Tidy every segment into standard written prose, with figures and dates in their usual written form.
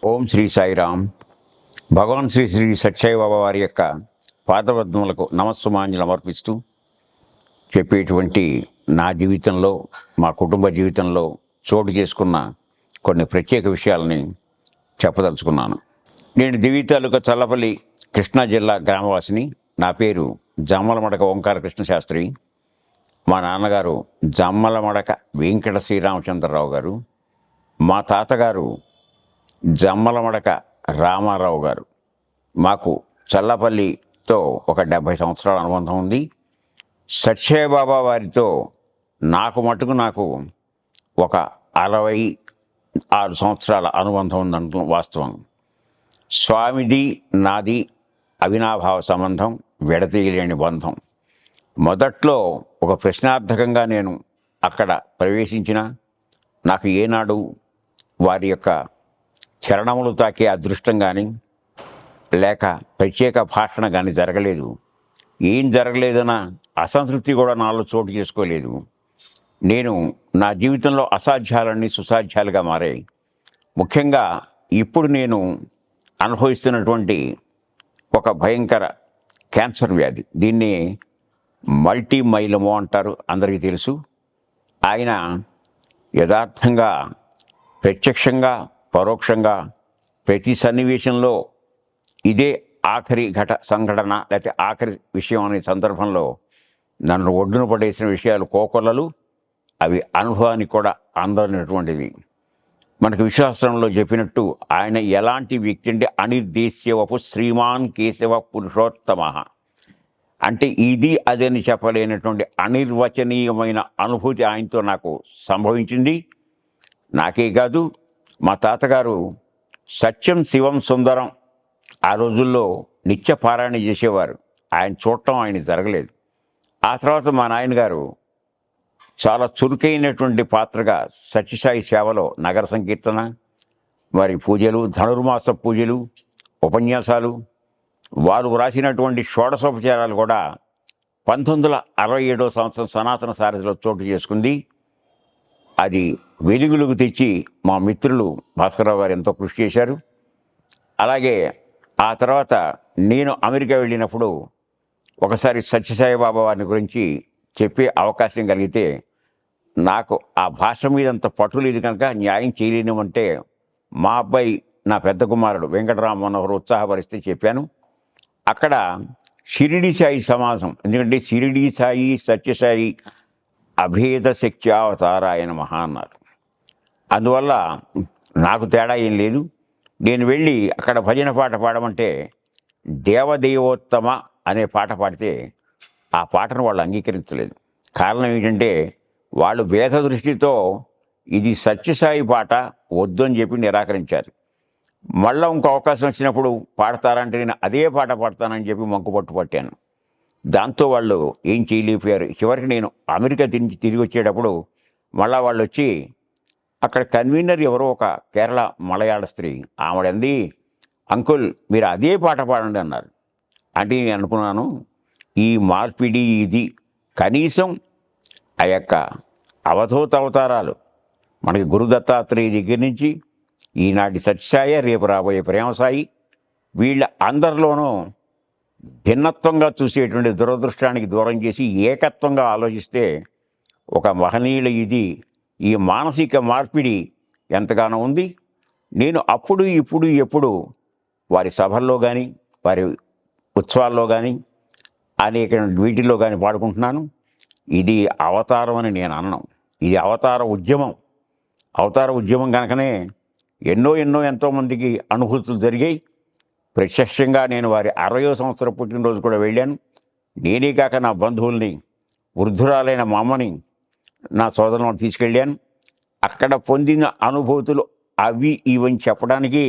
ఓం శ్రీ సాయిరామ్. భగవాన్ శ్రీ శ్రీ సత్యసాయి బాబా వారి యొక్క పాదపద్మములకు నమస్సుమాంజలు సమర్పిస్తూ చెప్పేటువంటి నా జీవితంలో, మా కుటుంబ జీవితంలో చోటు చేసుకున్న కొన్ని ప్రత్యేక విషయాలని చెప్పదలుచుకున్నాను. నేను దివి తాలూకా చల్లపల్లి, కృష్ణా జిల్లా గ్రామవాసిని. నా పేరు జమ్మలమడక ఓంకార కృష్ణ శాస్త్రి. మా నాన్నగారు జమ్మలమడక వెంకట శ్రీరామచంద్రరావు గారు. మా తాతగారు జమ్మలమడక రామారావు గారు. మాకు చల్లపల్లితో ఒక 70 సంవత్సరాల అనుబంధం ఉంది. సత్యసాయి బాబా వారితో నాకు ఒక 66 సంవత్సరాల అనుబంధం ఉందంటే వాస్తవం. స్వామిది నాది అవినాభావ సంబంధం, విడతీయలేని బంధం. మొదట్లో ఒక ప్రశ్నార్థకంగా నేను అక్కడ ప్రవేశించిన, నాకు ఏనాడు వారి యొక్క చరణములు తాకే అదృష్టం కానీ లేక ప్రత్యేక భాషణ కానీ జరగలేదు. ఏం జరగలేదన్న అసంతృప్తి కూడా నాలో చోటు చేసుకోలేదు. నేను నా జీవితంలో అసాధ్యాలన్నీ సుసాధ్యాలుగా మారాయి. ముఖ్యంగా ఇప్పుడు నేను అనుభవిస్తున్నటువంటి ఒక భయంకర క్యాన్సర్ వ్యాధి, దీన్ని మల్టీ మైలమో అంటారు, అందరికీ తెలుసు. ఆయన యథార్థంగా, ప్రత్యక్షంగా, పరోక్షంగా ప్రతి సన్నివేశంలో ఇదే ఆఖరి సంఘటన లేకపోతే ఆఖరి విషయం అనే సందర్భంలో నన్ను ఒడ్డున పడేసిన విషయాలు కోకొల్లలు. అవి అనుభవానికి కూడా అందనటువంటిది. మనకు విశ్వాసంలో చెప్పినట్టు ఆయన ఎలాంటి వ్యక్తి అంటే అనిర్దేశ్యవపు శ్రీమాన్ కేశవ పురుషోత్తమ. అంటే ఇది అదని చెప్పలేనటువంటి అనిర్వచనీయమైన అనుభూతి ఆయనతో నాకు సంభవించింది. నాకే కాదు, మా తాతగారు సత్యం శివం సుందరం ఆ రోజుల్లో నిత్య పారాయణ చేసేవారు. ఆయన చూడటం ఆయన జరగలేదు. ఆ తర్వాత మా నాయనగారు చాలా చురుకైనటువంటి పాత్రగా సత్యసాయి సేవలో నగర సంకీర్తన, వారి పూజలు, ధనుర్మాస పూజలు, ఉపన్యాసాలు, వారు వ్రాసినటువంటి షోడశోపచారాలు కూడా 1967 సంవత్సరం సనాతన సారథిలో చోటు చేసుకుంది. అది వెలుగులకు తెచ్చి మా మిత్రులు భాస్కరరావు గారు ఎంతో కృషి చేశారు. అలాగే ఆ తర్వాత నేను అమెరికా వెళ్ళినప్పుడు ఒకసారి సత్యసాయి బాబా వారిని గురించి చెప్పే అవకాశం కలిగితే, నాకు ఆ భాష మీద అంత పట్టు లేదు కనుక న్యాయం చేయలేనివంటే మా అబ్బాయి, నా పెద్ద కుమారుడు వెంకటరామ మనోహర్ ఉత్సాహపరిస్తే చెప్పాను. అక్కడ షిరిడి సాయి సమాజం, ఎందుకంటే షిరిడి సాయి సత్యసాయి అభేద శక్త్యావతారాయణ మహా అన్నారు. అందువల్ల నాకు తేడా ఏం లేదు. నేను వెళ్ళి అక్కడ భజన పాట పాడమంటే దేవదేవోత్తమ అనే పాట పాడితే ఆ పాటను వాళ్ళు అంగీకరించలేదు. కారణం ఏంటంటే వాళ్ళు భేద దృష్టితో ఇది సత్యసాయి పాట వద్దు అని చెప్పి నిరాకరించారు. మళ్ళీ ఇంకో అవకాశం వచ్చినప్పుడు పాడతారంటే నేను అదే పాట పాడతానని చెప్పి మంకు పట్టు పట్టాను. దాంతో వాళ్ళు ఏం చేయలేకపోయారు. చివరికి నేను అమెరికా తిరిగి వచ్చేటప్పుడు మళ్ళా వాళ్ళు వచ్చి, అక్కడ కన్వీనర్ ఎవరో ఒక కేరళ మలయాళ స్త్రీ, ఆవిడంది, అంకుల్ మీరు అదే పాట పాడండి అన్నారు. అంటే నేను అనుకున్నాను, ఈ మార్పిడి ఇది కనీసం ఆ యొక్క అవధూత అవతారాలు మనకి గురు దత్తాత్రేయ దగ్గర నుంచి ఈనాటి సత్యసాయి, రేపు రాబోయే ప్రేమసాయి, వీళ్ళ అందరిలోనూ భిన్నత్వంగా చూసేటువంటి దురదృష్టానికి దూరం చేసి ఏకత్వంగా ఆలోచిస్తే ఒక మహనీయుల ఇది, ఈ మానసిక మార్పిడి ఎంతగానో ఉంది. నేను అప్పుడు ఇప్పుడు ఎప్పుడు వారి సభల్లో కానీ, వారి ఉత్సవాల్లో కానీ, అనేక వీటిల్లో కానీ పాడుకుంటున్నాను. ఇది అవతారం అని నేను అన్నాను. ఇది అవతార ఉద్యమం. అవతార ఉద్యమం కనుకనే ఎంతోమందికి అనుభూతులు జరిగాయి. ప్రత్యక్షంగా నేను వారి 60వ సంవత్సరం పుట్టినరోజు కూడా వెళ్ళాను. నేనే కాక నా బంధువుల్ని, వృద్ధురాలైన మా అమ్మని, నా సోదరులను తీసుకెళ్ళాను. అక్కడ పొందిన అనుభూతులు అవి ఇవని చెప్పడానికి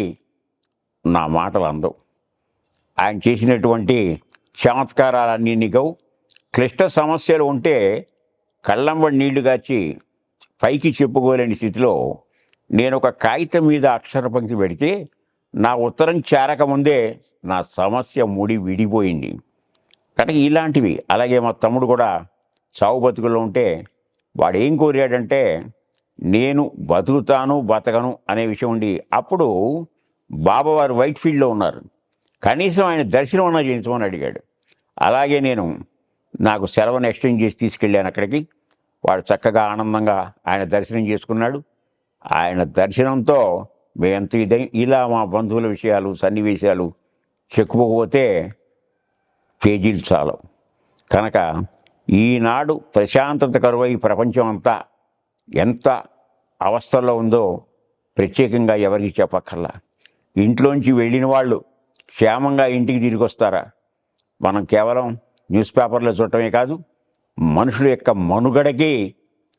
నా మాటలు అందవు. ఆయన చేసినటువంటి చమత్కారాలన్నీ నిగవు. క్లిష్ట సమస్యలు ఉంటే కళ్ళంబడి నీళ్లు గాచి పైకి చెప్పుకోలేని స్థితిలో నేను ఒక కాగితం మీద అక్షర పంక్తి పెడితే నా ఉత్తరం చేరకముందే నా సమస్య విడిపోయింది. కనుక ఇలాంటివి. అలాగే మా తమ్ముడు కూడా చావు బతుకుల్లో ఉంటే వాడు ఏం కోరాడంటే, నేను బతుకుతాను బతకను అనే విషయం ఉండి, అప్పుడు బాబావారు వైట్ ఫీల్డ్లో ఉన్నారు, కనీసం ఆయన దర్శనం అన్నా చేయించమని అడిగాడు. అలాగే నేను నాకు సెలవును ఎక్స్టెండ్ చేసి తీసుకెళ్ళాను అక్కడికి. వాడు చక్కగా ఆనందంగా ఆయన దర్శనం చేసుకున్నాడు. ఆయన దర్శనంతో మేమెంత ఇలా మా బంధువుల విషయాలు సన్నివేశాలు చెప్పుకోకపోతే పేజీలు చాలవు. కనుక ఈనాడు ప్రశాంతత కరువై ప్రపంచం అంతా ఎంత అవస్థల్లో ఉందో ప్రత్యేకంగా ఎవరికి చెప్పక్కర్లా. ఇంట్లోంచి వెళ్ళిన వాళ్ళు క్షేమంగా ఇంటికి తిరిగి వస్తారా? మనం కేవలం న్యూస్ పేపర్లో చూడటమే కాదు, మనుషుల యొక్క మనుగడకి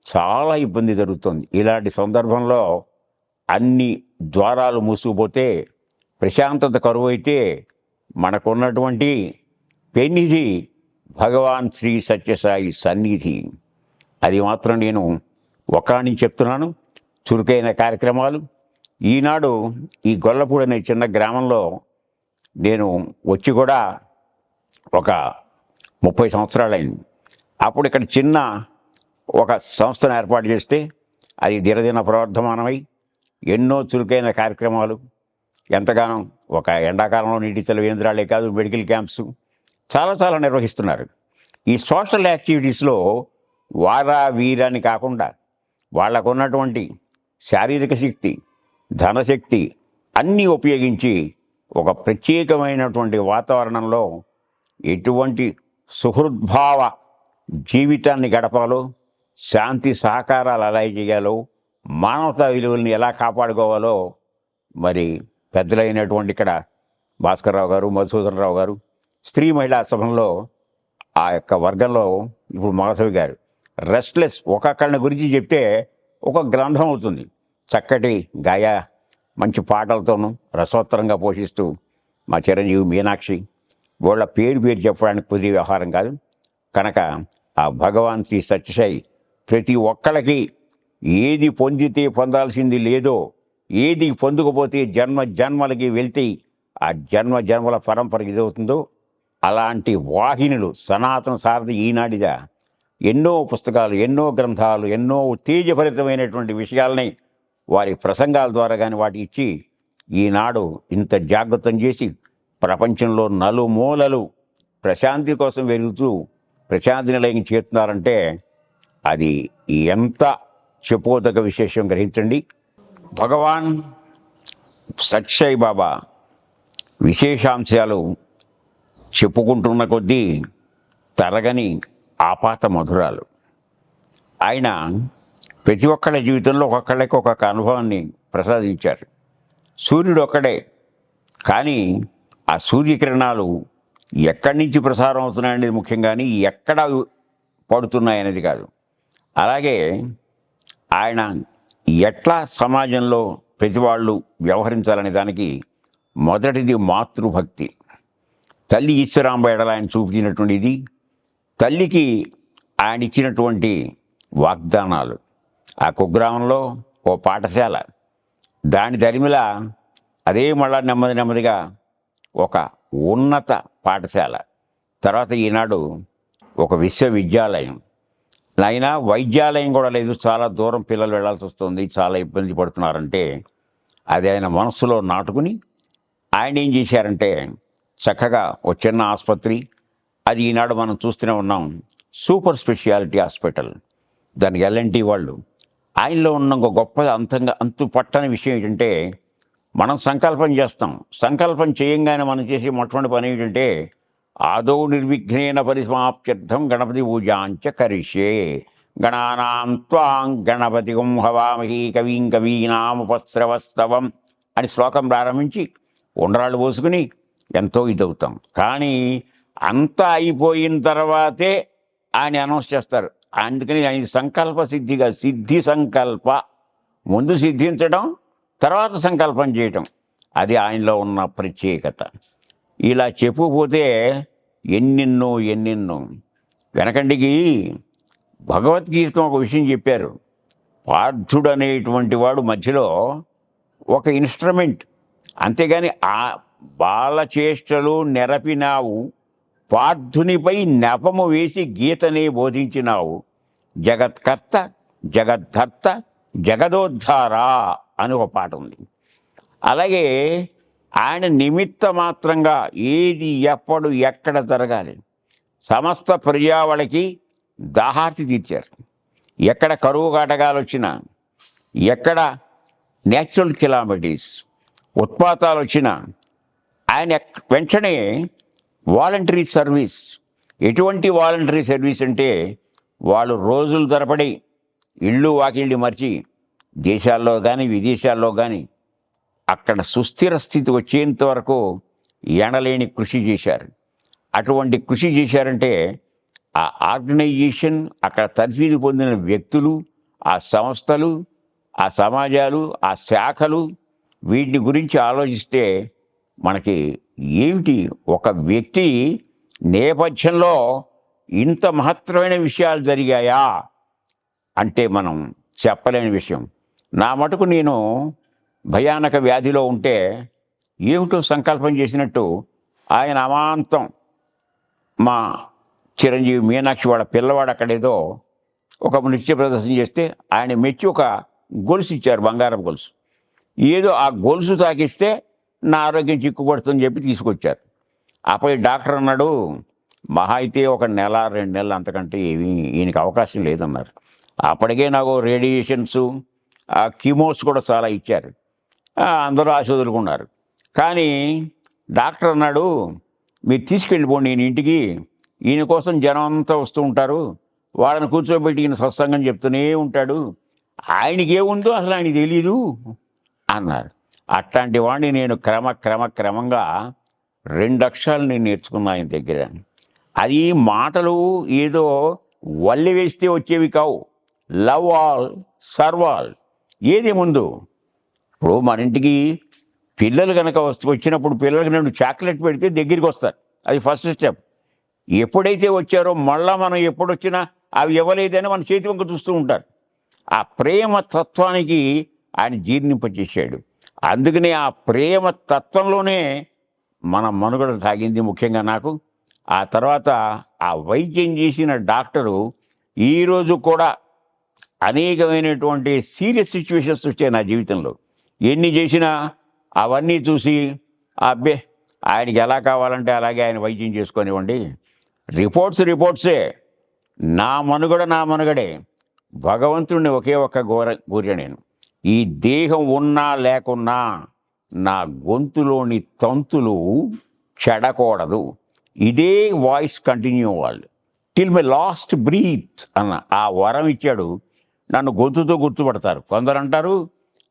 చాలా ఇబ్బంది జరుగుతుంది. ఇలాంటి సందర్భంలో అన్ని ద్వారాలు మూసుకుపోతే, ప్రశాంతత కరువైతే మనకున్నటువంటి పెన్నిధి భగవాన్ శ్రీ సత్యసాయి సన్నిధి. అది మాత్రం నేను ఒకరిని చెప్తున్నాను. చురుకైన కార్యక్రమాలు. ఈనాడు ఈ గొల్లపూడి అనే చిన్న గ్రామంలో నేను వచ్చి కూడా ఒక 30 సంవత్సరాలైంది. అప్పుడు ఇక్కడ చిన్న ఒక సంస్థను ఏర్పాటు చేస్తే అది దినదిన ప్రవర్ధమానమై ఎన్నో చురుకైన కార్యక్రమాలు ఎంతగానో, ఒక ఎండాకాలంలో నీటి చలవేంద్రాలే కాదు, మెడికల్ క్యాంప్స్ చాలా చాలా నిర్వహిస్తున్నారు. ఈ సోషల్ యాక్టివిటీస్లో వారా వీరాని కాకుండా వాళ్ళకు ఉన్నటువంటి శారీరక శక్తి, ధనశక్తి అన్నీ ఉపయోగించి ఒక ప్రత్యేకమైనటువంటి వాతావరణంలో ఎటువంటి సుహృద్భావ జీవితాన్ని గడపాలో, శాంతి సహకారాలు ఎలా చేయాలో, మానవతా విలువల్ని ఎలా కాపాడుకోవాలో మరి పెద్దలైనటువంటి ఇక్కడ భాస్కర్రావు గారు, మధుసూదనరావు గారు స్త్రీ మహిళా సభలో ఆ యొక్క వర్గంలో ఇప్పుడు మాధవి గారు రెస్ట్లెస్ ఒక్కొక్కరిని గురించి చెప్తే ఒక గ్రంథం అవుతుంది. చక్కటి మంచి పాటలతోనూ రసోత్తరంగా పోషిస్తూ మా చిరంజీవి, మీనాక్షి వాళ్ళ పేరు చెప్పడానికి కుదిరే వ్యవహారం కాదు. కనుక ఆ భగవాన్ శ్రీ సత్యసాయి ప్రతి ఒక్కళ్ళకి ఏది పొందితే పొందాల్సింది లేదో, ఏది పొందకపోతే జన్మలకి వెళ్తే ఆ జన్మల పరంపర ఇదవుతుందో అలాంటి వాహినులు సనాతన సారథి ఈనాడిదా ఎన్నో పుస్తకాలు, ఎన్నో గ్రంథాలు, ఎన్నో ఉత్తేజభరితమైనటువంటి విషయాల్ని వారి ప్రసంగాల ద్వారా కానీ వాటి ఇచ్చి ఈనాడు ఇంత జాగృతం చేసి ప్రపంచంలో నలుమూలలు ప్రశాంతి కోసం వెలుగుతూ ప్రశాంతి నిలయం చేస్తున్నారంటే అది ఎంత చెప్పుకోదగ్గ విశేషం గ్రహించండి. భగవాన్ సత్యసాయి బాబా విశేషాంశాలు చెప్పుకుంటున్న కొద్దీ తరగని ఆపాత మధురాలు. ఆయన ప్రతి ఒక్కళ్ళ జీవితంలో ఒక్కొక్కళ్ళకి ఒక్కొక్క అనుభవాన్ని ప్రసాదించారు. సూర్యుడు ఒక్కడే, కానీ ఆ సూర్యకిరణాలు ఎక్కడి నుంచి ప్రసారం అవుతున్నాయనేది ముఖ్యం, కానీ ఎక్కడ పడుతున్నాయనేది కాదు. అలాగే ఆయన ఎట్లా సమాజంలో ప్రతి వాళ్ళు వ్యవహరించాలనే దానికి మొదటిది మాతృభక్తి. తల్లి ఈశ్వరాంబ ఎడల ఆయన చూపించినటువంటిది, తల్లికి ఆయన ఇచ్చినటువంటి వాగ్దానాలు. ఆ కుగ్రామంలో ఓ పాఠశాల, దాని దరిమిల అదే మళ్ళా నెమ్మదిగా ఒక ఉన్నత పాఠశాల, తర్వాత ఈనాడు ఒక విశ్వవిద్యాలయం. అయినా వైద్యాలయం కూడా లేదు, చాలా దూరం పిల్లలు వెళ్ళాల్సి వస్తుంది, చాలా ఇబ్బంది పడుతున్నారంటే అది ఆయన మనస్సులో నాటుకుని ఆయన ఏం చేశారంటే చక్కగా ఒక చిన్న ఆసుపత్రి, అది ఈనాడు మనం చూస్తూనే ఉన్నాం, సూపర్ స్పెషాలిటీ హాస్పిటల్. దానికి ఎల్ఎన్టీ వాళ్ళు. ఆయనలో ఉన్న ఒక గొప్ప అంతు పట్టని విషయం ఏంటంటే, మనం సంకల్పం చేస్తాం, సంకల్పం చేయంగానే మనం చేసే మొట్టమొదటి పని ఏంటంటే ఆదౌ నిర్విఘ్నేన పరిసమాప్త్యర్థం గణపతి పూజాంచ కరిష్యే గణానాం త్వాం గణపతిం హవామహీ కవీం కవీనాముపస్రవస్తవం అని శ్లోకం ప్రారంభించి ఉండ్రాళ్ళు పోసుకుని ఎంతో ఇదవుతాం. కానీ అంతా అయిపోయిన తర్వాతే ఆయన అనౌన్స్ చేస్తారు. అందుకని ఆయన సంకల్ప సిద్ధిగా, సిద్ధి సంకల్ప, ముందు సిద్ధించడం తర్వాత సంకల్పం చేయటం, అది ఆయనలో ఉన్న ప్రత్యేకత. ఇలా చెప్పుపోతే ఎన్నెన్నో వెనకండికి భగవద్గీత ఒక విషయం చెప్పారు. పార్థుడు అనేటువంటి వాడు మధ్యలో ఒక ఇన్స్ట్రుమెంట్, అంతేగాని ఆ బాలచేష్టలు నెరపినావు, పార్థునిపై నెపము వేసి గీతనే బోధించినావు, జగత్కర్త జగద్ధర్త జగదోద్ధార అని ఒక పాట ఉంది. అలాగే ఆయన నిమిత్త మాత్రంగా ఏది ఎప్పుడు ఎక్కడ జరగాలి సమస్త ప్రజావళికి దాహార్తి తీర్చారు. ఎక్కడ కరువు కాటకాలు వచ్చినా, ఎక్కడ నేచురల్ కెలామిటీస్ ఉత్పాతాలు వచ్చినా ఆయన వెంటనే వాలంటరీ సర్వీస్. ఎటువంటి వాలంటరీ సర్వీస్ అంటే వాళ్ళు రోజుల తరబడి ఇళ్ళు వాకిళ్ళు మర్చి దేశాల్లో కానీ విదేశాల్లో కానీ అక్కడ సుస్థిర స్థితి వచ్చేంత వరకు ఎనలేని కృషి చేశారు. అటువంటి కృషి చేశారంటే ఆ ఆర్గనైజేషన్, అక్కడ తర్ఫీదు పొందిన వ్యక్తులు, ఆ సంస్థలు, ఆ సమాజాలు, ఆ శాఖలు, వీటి గురించి ఆలోచిస్తే మనకి ఏమిటి ఒక వ్యక్తి నేపథ్యంలో ఇంత మహత్తరమైన విషయాలు జరిగాయా అంటే మనం చెప్పలేని విషయం. నా మటుకు నేను భయానక వ్యాధిలో ఉంటే ఏమిటో సంకల్పం చేసినట్టు ఆయన అమాంతం మా చిరంజీవి మీనాక్షి వాళ్ళ పిల్లవాడు అక్కడేదో ఒక నృత్య ప్రదర్శన చేస్తే ఆయన మెచ్చి ఒక గొలుసు ఇచ్చారు, బంగారం గొలుసు. ఏదో ఆ గొలుసు తాకిస్తే నా ఆరోగ్యం చిక్కుపడుతుందని చెప్పి తీసుకొచ్చారు. అప్పుడు డాక్టర్ అన్నాడు, మహా అయితే 1 నెల 2 నెలలు, అంతకంటే ఏమీ ఈయనకి అవకాశం లేదన్నారు. అప్పటికే నాకు రేడియేషన్స్, కీమోస్ కూడా చాలా ఇచ్చారు. అందరూ ఆశ వదులుకున్నారు. కానీ డాక్టర్ అన్నాడు, మీరు తీసుకెళ్ళిపోండి ఈయన ఇంటికి, ఈయన కోసం జనం అంతా వస్తూ ఉంటారు, వాళ్ళని కూర్చోబెట్టి ఈయన సత్సంగం చెప్తూనే ఉంటాడు, ఆయనకి ఏముందో అసలు ఆయనకి తెలీదు అన్నారు. అట్లాంటి వాడిని నేను క్రమంగా 2 అక్షరాలు నేను నేర్చుకున్నా ఆయన దగ్గర. అది మాటలు ఏదో వల్లి వేస్తే వచ్చేవి కావు. Love all, serve all. ఏది ముందు ఇప్పుడు మన ఇంటికి పిల్లలు కనుక వచ్చినప్పుడు పిల్లలకి నేను చాక్లెట్ పెడితే దగ్గరికి వస్తారు, అది ఫస్ట్ స్టెప్. ఎప్పుడైతే వచ్చారో మళ్ళా మనం ఎప్పుడు వచ్చినా అవి ఇవ్వలేదని మన చేతి వంక చూస్తూ ఉంటారు. ఆ ప్రేమ తత్వానికి ఆయన జీర్ణింపచేశాడు. అందుకనే ఆ ప్రేమ తత్వంలోనే మన మనుగడ సాగింది ముఖ్యంగా నాకు. ఆ తర్వాత ఆ వైద్యం చేసిన డాక్టరు ఈరోజు కూడా అనేకమైనటువంటి సీరియస్ సిచ్యువేషన్స్ వచ్చాయి నా జీవితంలో. ఎన్ని చేసినా అవన్నీ చూసి అబ్బే ఆయనకి ఎలా కావాలంటే అలాగే ఆయన వైద్యం చేసుకొనివ్వండి, రిపోర్ట్సే, నా మనుగడే. భగవంతుడిని ఒకే ఒక్క కోరిక నేను, ఈ దేహం ఉన్నా లేకున్నా నా గొంతులోని తంతులు చెడకూడదు, ఇదే వాయిస్ కంటిన్యూ అవ్వాలి టిల్ మై లాస్ట్ బ్రీత్ అన్న ఆ వరం ఇచ్చాడు. నన్ను గొంతుతో గుర్తుపడతారు. కొందరు అంటారు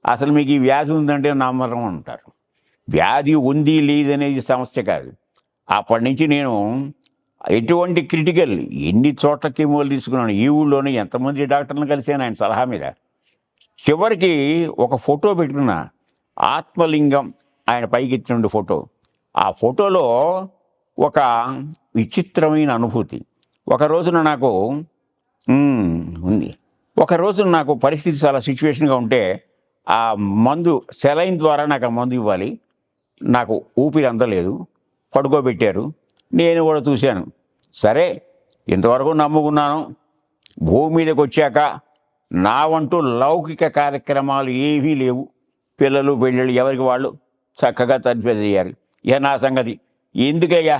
అసలు మీకు ఈ వ్యాధి ఉందంటే నమ్మరం అంటారు. వ్యాధి ఉంది లేదనేది సమస్య కాదు. అప్పటి నుంచి నేను ఎటువంటి క్రిటికల్ ఎన్ని చోట్ల కెమోలు తీసుకున్నాను. ఈ ఊళ్ళోనే ఎంతమంది డాక్టర్లను కలిసాను ఆయన సలహా మీద. చివరికి ఒక ఫోటో పెట్టుకున్న ఆత్మలింగం, ఆయన పైకెత్తిన ఫోటో. ఆ ఫోటోలో ఒక విచిత్రమైన అనుభూతి. ఒక రోజున నాకు ఉంది. ఒక రోజున నాకు పరిస్థితి చాలా సిచ్యువేషన్గా ఉంటే ఆ మందు సెలైన్ ద్వారా నాకు ఆ మందు ఇవ్వాలి. నాకు ఊపిరి అందలేదు, పడుకోబెట్టారు. నేను కూడా చూశాను. సరే ఇంతవరకు నమ్ముకున్నాను. భూమి మీదకి వచ్చాక నా వంటూ లౌకిక కార్యక్రమాలు ఏవీ లేవు. పిల్లలు పెళ్ళిళ్ళు ఎవరికి వాళ్ళు చక్కగా తరిపేదయ్యారు. ఇక నా సంగతి ఎందుకయ్యా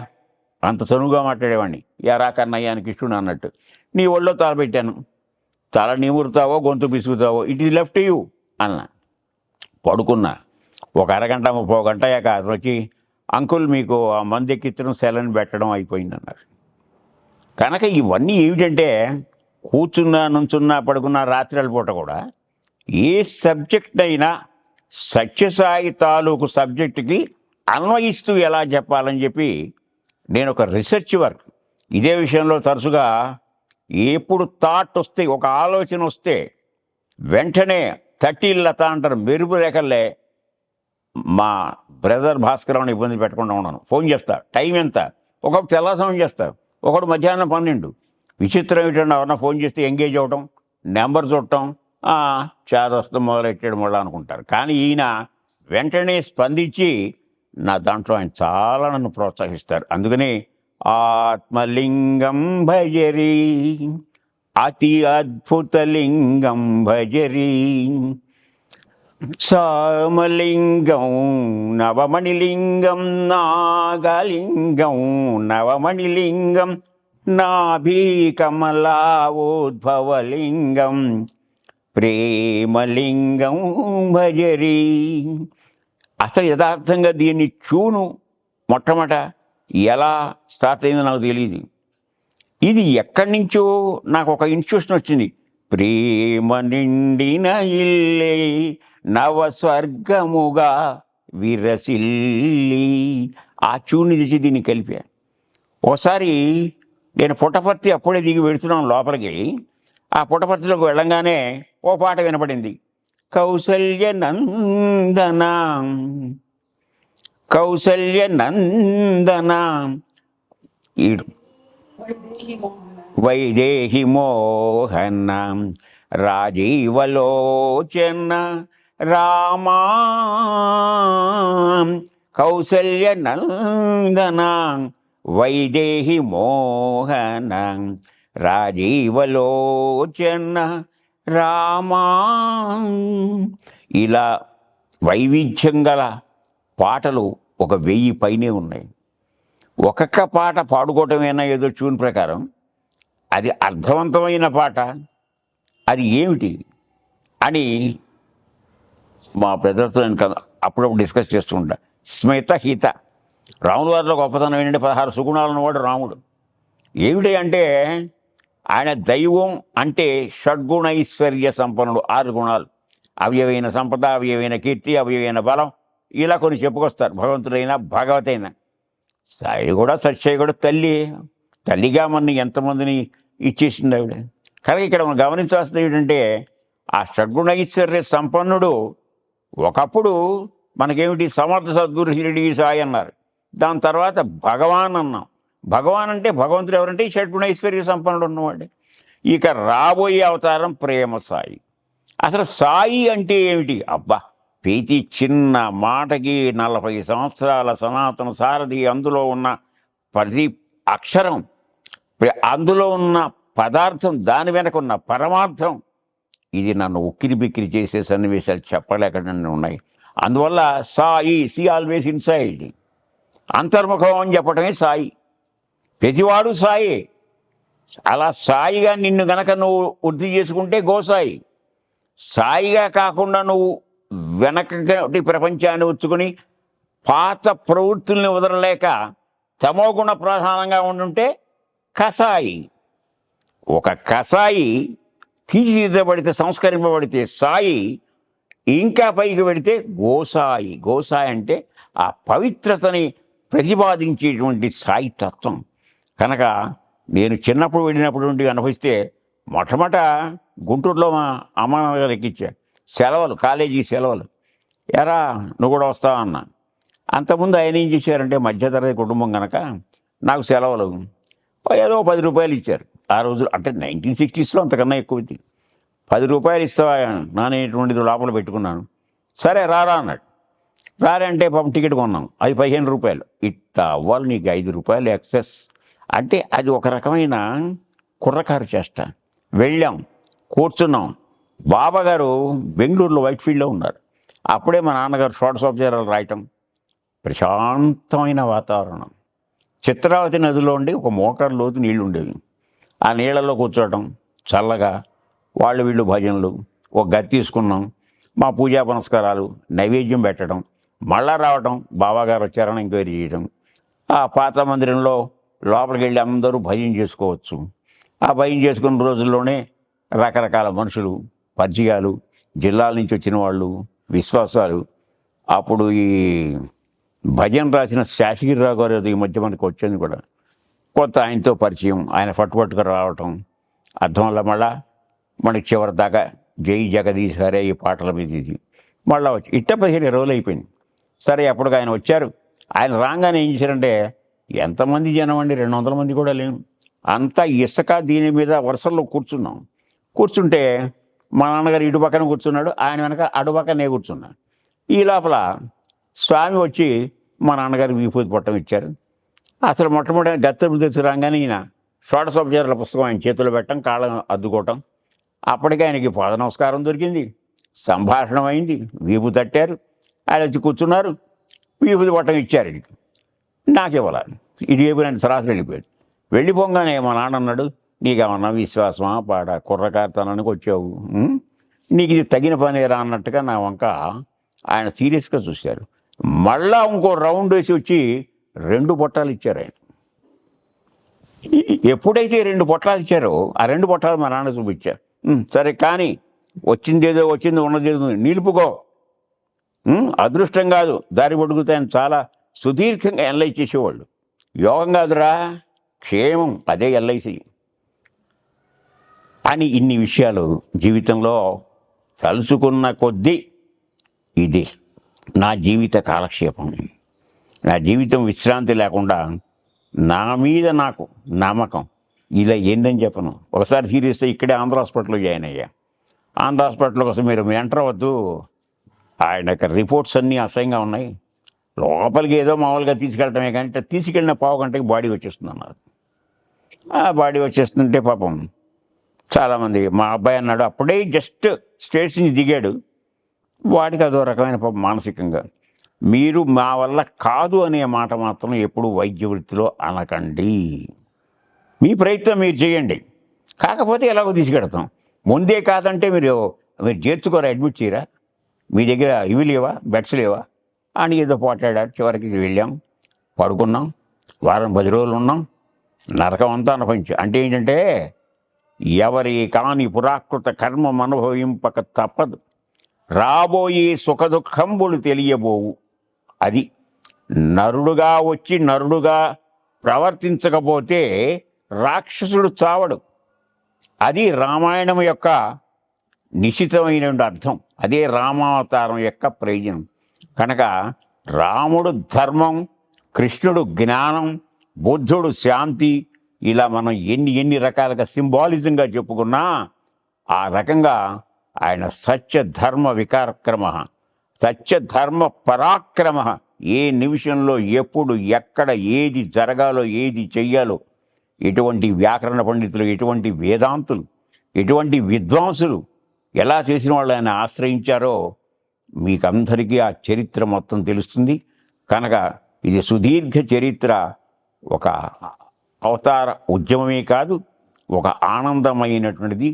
అంత చనువుగా మాట్లాడేవాడిని, ఎరా కన్నయ్య అని కృష్ణుడు అన్నట్టు నీ ఒళ్ళో తలపెట్టాను, తల నిమురుతావో గొంతు పిసుకుతావో, ఇట్ ఈజ్ లెఫ్ట్ యూ అన్న. పడుకున్నా. ఒక అరగంట 30 గంట అయ్యాక అతను వచ్చి, అంకుల్ మీకు ఆ మందు ఎక్కించడం సెలైన్ పెట్టడం అయిపోయిందన్నారు. కనుక ఇవన్నీ ఏమిటంటే కూర్చున్నా, నుంచున్నా, పడుకున్నా, రాత్రి పూట కూడా ఏ సబ్జెక్ట్ అయినా సత్యసాయి తాలూకు సబ్జెక్టుకి అన్వయిస్తూ ఎలా చెప్పాలని చెప్పి నేను ఒక రీసెర్చ్ వర్క్ ఇదే విషయంలో తరచుగా ఎప్పుడు థాట్ వస్తే, ఒక ఆలోచన వస్తే వెంటనే 30 లత అంటారు, మెరుపు రేఖల్లే మా బ్రదర్ భాస్కర్ని ఇబ్బంది పెట్టకుండా ఉన్నాను. ఫోన్ చేస్తా, టైం ఎంత, ఒకప్పుడు తెల్లవారుజామున చేస్తా, ఒకడు మధ్యాహ్నం 12. విచిత్రం ఏంటంటే ఎవరన్నా ఫోన్ చేస్తే ఎంగేజ్ అవ్వటం, నెంబర్ చూడటం, చాదస్తం మొదలెట్టాడు మళ్ళీ అనుకుంటారు. కానీ ఈయన వెంటనే స్పందించి నా దాంట్లో ఆయన చాలా నన్ను ప్రోత్సహిస్తారు. అందుకని ఆత్మలింగం భజరి, అతి అద్భుత లింగం భజరి, సామలింగం నవమణిలింగం నాగలింగం నవమణిలింగం నాభీకమలావోద్భవలింగం ప్రేమలింగం భజరి. అసలు యథార్థంగా దీన్ని చూను మొట్టమొదట ఎలా స్టార్ట్ అయిందో నాకు తెలియదు. ఇది ఎక్కడి నుంచో నాకు ఒక ఇన్స్టిట్యూషన్ వచ్చింది. ప్రేమ నిండిన ఇల్లే నవస్వర్గముగా విరసిల్లి, ఆ చూని తెచ్చి దీన్ని కలిపా. ఒకసారి నేను పుట్టపర్తి అప్పుడే దిగి వెళుతున్నాను లోపలికి. ఆ పుట్టపర్తిలోకి వెళ్ళంగానే ఓ పాట వినపడింది. కౌసల్య నందన కౌసల్య నందన ఈడు వైదేహి మోహన రాజీవలోచన రామా కౌసల్య నందన వైదేహి మోహన రాజీవలోచన రామా. ఇలా వైవిధ్యం గల పాటలు 1000 పైనే ఉన్నాయి. ఒక్కొక్క పాట పాడుకోవటమేనా ఏదో ట్యూన్ ప్రకారం, అది అర్థవంతమైన పాట అది ఏమిటి అని మా పెద్దలతో నేను అప్పుడప్పుడు డిస్కస్ చేస్తూ ఉంటా. స్మిత హిత రాముల వారిలో గొప్పతనం ఏంటంటే 16 సుగుణాలు ఉన్నవాడు రాముడు. ఏమిటి అంటే ఆయన దైవం అంటే షడ్గుణైశ్వర్య సంపన్నుడు. 6 గుణాలు, అవ్యయమైన సంపద, అవ్యయమైన కీర్తి, అవ్యయమైన బలం, ఇలా కొన్ని చెప్పుకొస్తారు. భగవంతుడైనా భగవతైనా. సాయి కూడా సత్యయ్య కూడా తల్లిగా మన ఎంతమందిని ఇచ్చేసింది ఆవిడ. కానీ ఇక్కడ మనం గమనించాల్సింది ఏంటంటే ఆ షడ్గుణైశ్వర్య సంపన్నుడు ఒకప్పుడు మనకేమిటి సమర్థ సద్గురు షిరిడి సాయి అన్నారు. దాని తర్వాత భగవాన్ అన్నాం. భగవాన్ అంటే భగవంతుడు ఎవరంటే షడ్గుణైశ్వర్య సంపన్నుడు ఉన్నవాడు. ఇక రాబోయే అవతారం ప్రేమ సాయి. అసలు సాయి అంటే ఏమిటి? అబ్బా, ప్రతి చిన్న మాటకి 40 సంవత్సరాల సనాతన సారథి, అందులో ఉన్న ప్రతి అక్షరం, అందులో ఉన్న పదార్థం, దాని వెనక ఉన్న పరమార్థం, ఇది నన్ను ఉక్కిరి బిక్కిరి చేసే సన్నివేశాలు చెప్పలేకుండా ఉన్నాయి. అందువల్ల సాయి, సి ఆల్వేస్ ఇన్సైడ్, అంతర్ముఖం అని చెప్పటమే సాయి. ప్రతివాడు సాయి. అలా సాయిగా నిన్ను గనక నువ్వు వృద్ధి చేసుకుంటే గోసాయి. సాయిగా కాకుండా నువ్వు వెనకటి ప్రపంచాన్ని వచ్చుకొని పాత ప్రవృత్తుల్ని వదలలేక తమోగుణ ప్రధానంగా ఉండుంటే కసాయి. ఒక కసాయి తీర్చిదిద్దబడితే, సంస్కరింపబడితే సాయి. ఇంకా పైకి పెడితే గోసాయి. గోసాయి అంటే ఆ పవిత్రతని ప్రతిపాదించేటువంటి సాయి తత్వం. కనుక నేను చిన్నప్పుడు వెళ్ళినప్పుడు నుండి అనుభవిస్తే మొట్టమొదట గుంటూరులో మా అమ్మ గారు ఎక్కించా. సెలవులు, కాలేజీ సెలవులు. ఎరా నువ్వు కూడా వస్తావా అన్న. అంతకుముందు ఆయన ఏం చేశారంటే మధ్యతరగతి కుటుంబం కనుక నాకు సెలవులు ఏదో 10 రూపాయలు ఇచ్చారు ఆ రోజు. అంటే 1960sలో అంతకన్నా ఎక్కువ ఇది. 10 రూపాయలు ఇస్తావా నానేటువంటిది లోపల పెట్టుకున్నాను. సరే రారా అన్నాడు. రారే అంటే పాపం టికెట్ కొన్నాం, అది 15 రూపాయలు. ఇట్లా అవ్వాలి నీకు 5 రూపాయలు ఎక్సెస్ అంటే అది ఒక రకమైన కుర్రకారు చేష్ట. వెళ్ళాం, కూర్చున్నాం. బాబాగారు బెంగళూరులో వైట్ఫీల్డ్లో ఉన్నారు. అప్పుడే మా నాన్నగారు షోడశోపచారాలు రాయటం. ప్రశాంతమైన వాతావరణం. చిత్రావతి నదిలో ఉండి ఒక మోటార్ లోతు నీళ్లు ఉండేవి. ఆ నీళ్ళల్లో కూర్చోవటం చల్లగా, వాళ్ళు వీళ్ళు భజనలు, ఒక గది తీసుకున్నాం, మా పూజా పునస్కారాలు, నైవేద్యం పెట్టడం, మళ్ళా రావటం, బాబాగారు వచ్చారని ఎంక్వైరీ చేయడం. ఆ పాత మందిరంలో లోపలికి వెళ్ళి అందరూ భజన చేసుకోవచ్చు. ఆ భజన చేసుకున్న రోజుల్లోనే రకరకాల మనుషులు, పరిచయాలు, జిల్లాల నుంచి వచ్చిన వాళ్ళు, విశ్వాసాలు. అప్పుడు ఈ భజన రాసిన శాసగిరిరావు గారు ఈ మధ్య మనకు వచ్చింది కూడా. కొత్త ఆయనతో పరిచయం, ఆయన పట్టుగా రావటం. అర్థం వల్ల మళ్ళా మనకి చివరి దాకా జై జగదీశ్ హరే ఈ పాటల మీద ఇది మళ్ళీ వచ్చి 15 రోజులు అయిపోయింది. సరే అప్పటికి ఆయన వచ్చారు. ఆయన రాగానే ఏం చేశారంటే, ఎంతమంది జనం అండి, 200 మంది కూడా లేము. అంతా ఇసుక దీని మీద వరుసల్లో కూర్చున్నాం. కూర్చుంటే మా నాన్నగారు ఇటు పక్కన కూర్చున్నాడు, ఆయన వెనక అటు పక్కనే కూర్చున్నాడు. ఈ లోపల స్వామి వచ్చి మా నాన్నగారు విభూతి పొట్టం ఇచ్చారు. అసలు మొట్టమొదటి గత్తెలు తెచ్చి రాగానే ఈయన షోడశోపచారాల పుస్తకం ఆయన చేతులు పెట్టడం, కాళ్ళను అద్దుకోవటం. అప్పటికే ఆయనకి పాద నమస్కారం దొరికింది, సంభాషణ అయింది, వీపు తట్టారు, ఆయన వచ్చి కూర్చున్నారు, వీపు పట్టం ఇచ్చారు. నాకు ఇవ్వాలి, ఇది ఏమైనా సరాసరి వెళ్ళిపోయాడు. వెళ్ళిపోగానే మా నాన్న అన్నాడు, నీకేమన్నా విశ్వాసమా పాడ, కుర్రకారుతనానికి వచ్చావు, నీకు ఇది తగిన పనేరా అన్నట్టుగా నా వంక ఆయన సీరియస్గా చూశారు. మళ్ళా ఇంకో రౌండ్ వేసి వచ్చి 2 పొట్టాలు ఇచ్చారు ఆయన. ఎప్పుడైతే 2 పొట్లాలు ఇచ్చారో ఆ 2 పొట్లాలు మా నాన్న చూపించారు. సరే కానీ వచ్చిందేదో వచ్చింది, ఉన్నదేదో నిలుపుకో, అదృష్టం కాదు దారి పడుకుతాయని చాలా సుదీర్ఘంగా ఎల్ఐ చేసేవాళ్ళు. యోగం కాదురా, క్షేమం, అదే ఎల్ఐసి అని ఇన్ని విషయాలు జీవితంలో తలుచుకున్న కొద్దీ ఇది నా జీవిత కాలక్షేపం. నా జీవితం విశ్రాంతి లేకుండా నా మీద నాకు నమ్మకం ఇలా ఏంటని చెప్పను. ఒకసారి సీరియస్ ఇక్కడే ఆంధ్ర హాస్పిటల్లో జాయిన్ అయ్యా. ఆంధ్ర హాస్పిటల్ కోసం మీరు ఎంటర్ అవ్వద్దు, ఆయన యొక్క రిపోర్ట్స్ అన్నీ అసహ్యంగా ఉన్నాయి, లోపలికి ఏదో మామూలుగా తీసుకెళ్ళటమే కానీ తీసుకెళ్ళిన పావు గంటకి బాడీ వచ్చేస్తుంది అన్నారు. ఆ బాడీ వచ్చేస్తుంటే పాపం చాలామంది, మా అబ్బాయి అన్నాడు అప్పుడే జస్ట్ స్టేట్స్ నుంచి దిగాడు, వాడికి అదో రకమైన పాపం మానసికంగా. మీరు మా వల్ల కాదు అనే మాట మాత్రం ఎప్పుడు వైద్య వృత్తిలో అనకండి. మీ ప్రయత్నం మీరు చేయండి, కాకపోతే ఎలాగో తీసుకెడతాం. ముందే కాదంటే మీరు చేర్చుకోరా, అడ్మిట్ చేయరా, మీ దగ్గర ఇవి లేవా, బెడ్స్ లేవా అని ఏదో పోట్లాడాడు. చివరికి వెళ్ళాం, పడుకున్నాం, వారం 10 రోజులు ఉన్నాం, నరకం అంతా అనుభవించి. అంటే ఏంటంటే ఎవరి కాని పురాకృత కర్మం అనుభవింపక తప్పదు, రాబోయే సుఖదుఖంబులు తెలియబోవు. అది నరుడుగా వచ్చి నరుడుగా ప్రవర్తించకపోతే రాక్షసుడు చావడు. అది రామాయణం యొక్క నిశితమైనటువంటి అర్థం, అదే రామావతారం యొక్క ప్రయోజనం. కనుక రాముడు ధర్మం, కృష్ణుడు జ్ఞానం, బుద్ధుడు శాంతి, ఇలా మనం ఎన్ని రకాలుగా సింబాలిజంగా చెప్పుకున్నా ఆ రకంగా ఆయన సత్యధర్మ వికారక్రమ, సత్యధర్మ పరాక్రమ. ఏ నిమిషంలో ఎప్పుడు ఎక్కడ ఏది జరగాలో ఏది చెయ్యాలో, ఎటువంటి వ్యాకరణ పండితులు, ఎటువంటి వేదాంతులు, ఎటువంటి విద్వాంసులు ఎలా చేసిన వాళ్ళు ఆయన ఆశ్రయించారో మీకందరికీ ఆ చరిత్ర మొత్తం తెలుస్తుంది. కనుక ఇది సుదీర్ఘ చరిత్ర, ఒక అవతార ఉద్యమమే కాదు, ఒక ఆనందమైనటువంటిది.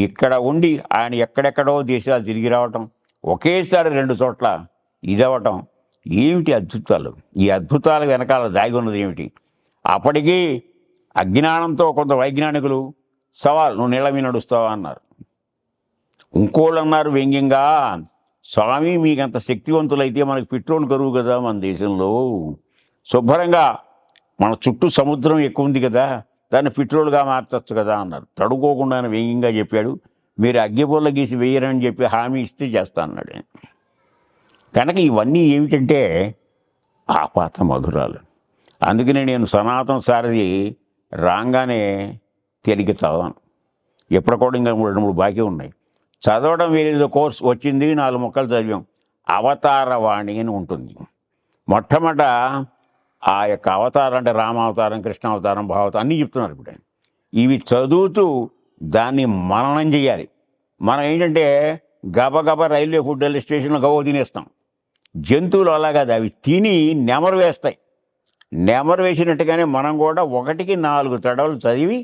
ఇక్కడ ఉండి ఆయన ఎక్కడెక్కడో దేశాలు తిరిగి రావటం, ఒకేసారి 2 చోట్ల ఇదవటం, ఏమిటి అద్భుతాలు! ఈ అద్భుతాల వెనకాల దాగి ఉన్నది ఏమిటి? అప్పటికీ అజ్ఞానంతో కొంత వైజ్ఞానికులు సవాల్, నువ్వు నీళ్ళ మీద నడుస్తావా అన్నారు. ఇంకోళ్ళు అన్నారు వ్యంగ్యంగా, స్వామి మీకంత శక్తివంతులైతే మనకు పెట్రోల్ కరువు కదా మన దేశంలో, శుభ్రంగా మన చుట్టూ సముద్రం ఎక్కువ ఉంది కదా, దాన్ని పెట్రోల్గా మార్చచ్చు కదా అన్నారు. తడుకోకుండా వ్యంగ్యంగా చెప్పాడు. మీరు అగ్గిపుల్ల గీసి వేయరని చెప్పి హామీ ఇస్తే చేస్తా అన్నాడు. కనుక ఇవన్నీ ఏమిటంటే ఆపాత మధురాలు. అందుకనే నేను సనాతన సారథి రాగానే తిరిగి చదవను. ఎప్పుడు కూడా ఇంకా 2-3 బాకీ ఉన్నాయి. చదవడం వేరేదో కోర్స్ వచ్చింది, 4 ముక్కలు చదివాం. అవతారవాణి అని ఉంటుంది. మొట్టమొదట ఆ యొక్క అవతారం అంటే రామావతారం, కృష్ణావతారం, భావతారం అన్నీ చెప్తున్నారు. ఇప్పుడు ఇవి చదువుతూ దాన్ని మననం చేయాలి. మనం ఏంటంటే గబగబా రైల్వే ఫుడ్ స్టేషన్లో గవ తినేస్తాం. జంతువులు అలా కాదు, అవి తిని నెమరు వేస్తాయి. నెమరు వేసినట్టుగానే మనం కూడా 1కి 4 తడవలు చదివి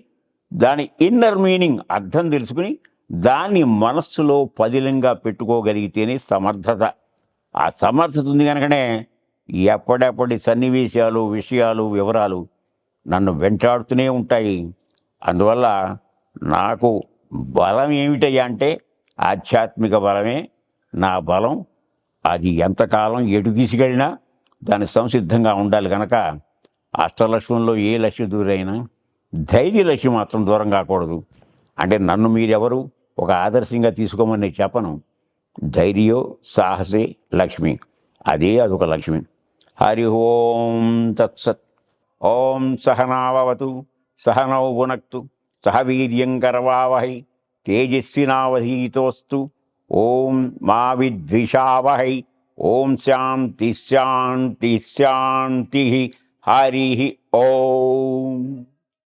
దాని ఇన్నర్ మీనింగ్ అర్థం తెలుసుకుని దాన్ని మనస్సులో పదిలంగా పెట్టుకోగలిగితేనే సమర్థత. ఆ సమర్థత ఉంది కనుకనే ఎప్పటిప్పటి సన్నివేశాలు, విషయాలు, వివరాలు నన్ను వెంటాడుతూనే ఉంటాయి. అందువల్ల నాకు బలం ఏమిటయ్యా అంటే ఆధ్యాత్మిక బలమే నా బలం. అది ఎంతకాలం ఎటు తీసుకెళ్ళినా దాని సంసిద్ధంగా ఉండాలి. కనుక అష్టలక్ష్యంలో ఏ లక్ష్య దూరైనా ధైర్య లక్ష్యం మాత్రం దూరం కాకూడదు. అంటే నన్ను మీరెవరు ఒక ఆదర్శంగా తీసుకోమని నేను చెప్పను. ధైర్యో సాహసే లక్ష్మి, అదొక లక్ష్మి. హరి ఓం తత్సత్. ఓం సహనావతు సహనౌ భునక్తు సహ వీర్యం కరవావహై తేజస్వినావధీతోస్తు. ఓం మా విద్విషావహై. ఓం శాంతి శాంతి శాంతి. హరి ఓం.